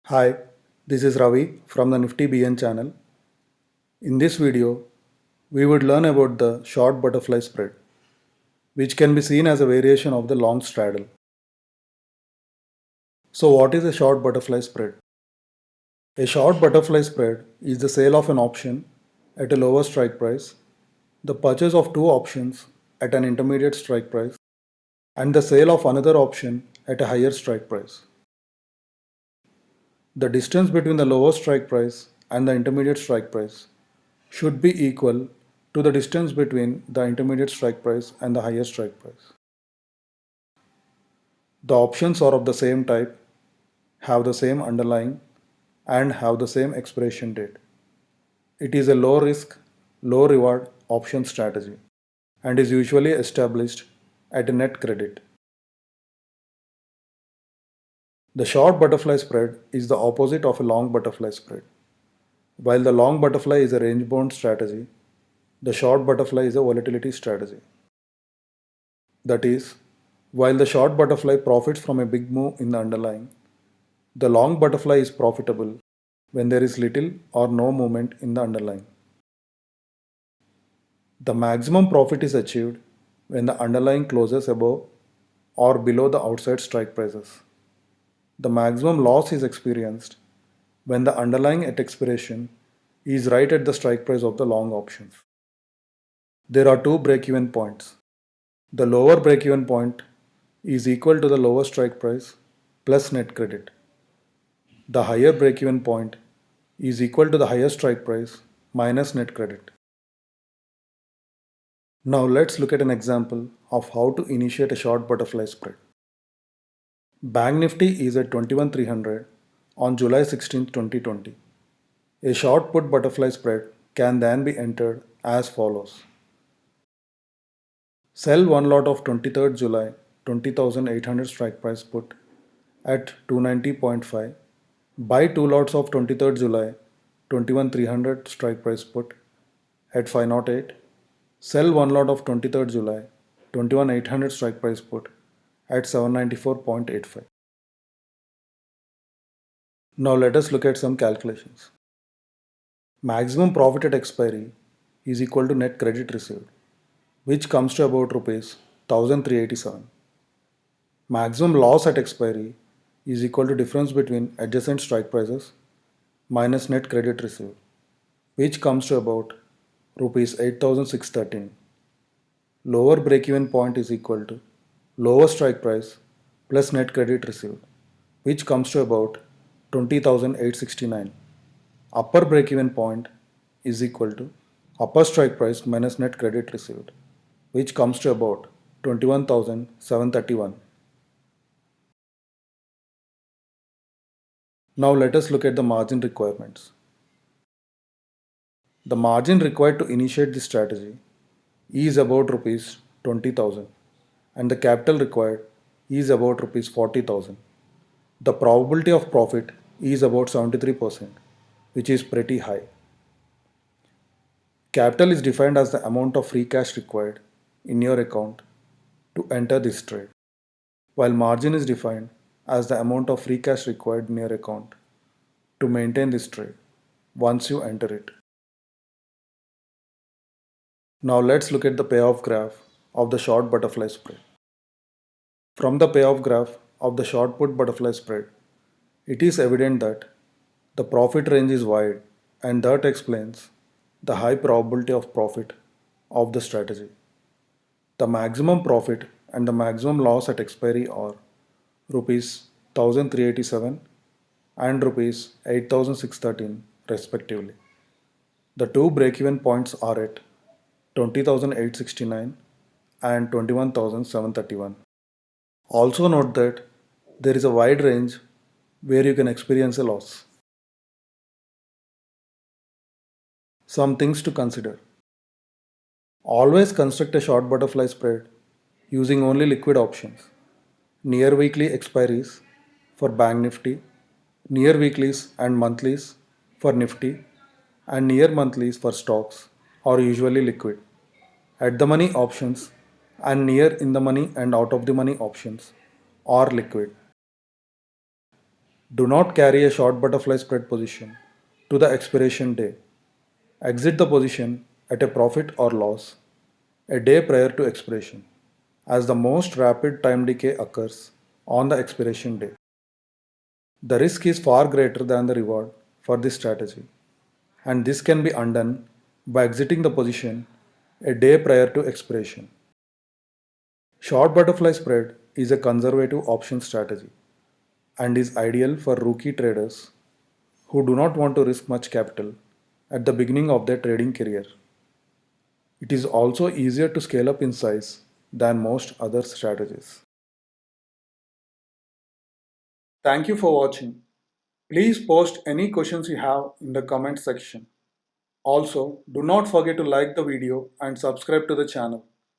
Hi, this is Ravi from the Nifty BN channel. In this video, we would learn about the short butterfly spread, which can be seen as a variation of the long straddle. So what is a short butterfly spread? A short butterfly spread is the sale of an option at a lower strike price, the purchase of two options at an intermediate strike price, and the sale of another option at a higher strike price. The distance between the lower strike price and the intermediate strike price should be equal to the distance between the intermediate strike price and the higher strike price. The options are of the same type, have the same underlying, and have the same expiration date. It is a low risk, low reward option strategy and is usually established at a net credit. The short butterfly spread is the opposite of a long butterfly spread. While the long butterfly is a range bound strategy, the short butterfly is a volatility strategy. That is, while the short butterfly profits from a big move in the underlying, the long butterfly is profitable when there is little or no movement in the underlying. The maximum profit is achieved when the underlying closes above or below the outside strike prices. The maximum loss is experienced when the underlying at expiration is right at the strike price of the long options. There are two break-even points. The lower break-even point is equal to the lower strike price plus net credit. The higher break-even point is equal to the higher strike price minus net credit. Now let's look at an example of how to initiate a short butterfly spread. Bank Nifty is at 21,300 on July 16, 2020. A short put butterfly spread can then be entered as follows. Sell one lot of 23rd July 20,800 strike price put at 290.5. Buy two lots of 23rd July 21,300 strike price put at 508. Sell one lot of 23rd July 21,800 strike price put at 794.85. Now let us look at some calculations. Maximum profit at expiry is equal to net credit received, which comes to about rupees 1387. Maximum loss at expiry is equal to difference between adjacent strike prices minus net credit received, which comes to about rupees 8613. Lower break-even point is equal to lower strike price plus net credit received, which comes to about 20,869. Upper break-even point is equal to upper strike price minus net credit received, which comes to about 21,731. Now let us look at the margin requirements. The margin required to initiate this strategy is about rupees 20,000 and the capital required is about rupees 40,000. The probability of profit is about 73%, which is pretty high. Capital is defined as the amount of free cash required in your account to enter this trade, while margin is defined as the amount of free cash required in your account to maintain this trade once you enter it. Now let's look at the payoff graph of the short butterfly spread. From the payoff graph of the short put butterfly spread, it is evident that the profit range is wide and that explains the high probability of profit of the strategy. The maximum profit and the maximum loss at expiry are rupees 1387 and rupees 8613 respectively. The two break-even points are at 20,869 and 21,731. Also note that there is a wide range where you can experience a loss. Some things to consider. Always construct a short butterfly spread using only liquid options. Near weekly expiries for Bank Nifty, near weeklies and monthlies for Nifty, and near monthlies for stocks are usually liquid. At the money options and near in the money and out of the money options are liquid. Do not carry a short butterfly spread position to the expiration day. Exit the position at a profit or loss a day prior to expiration, as the most rapid time decay occurs on the expiration day. The risk is far greater than the reward for this strategy, and this can be undone by exiting the position a day prior to expiration. Short butterfly spread is a conservative option strategy and is ideal for rookie traders who do not want to risk much capital at the beginning of their trading career. It is also easier to scale up in size than most other strategies. Thank you for watching. Please post any questions you have in the comment section. Also, do not forget to like the video and subscribe to the channel.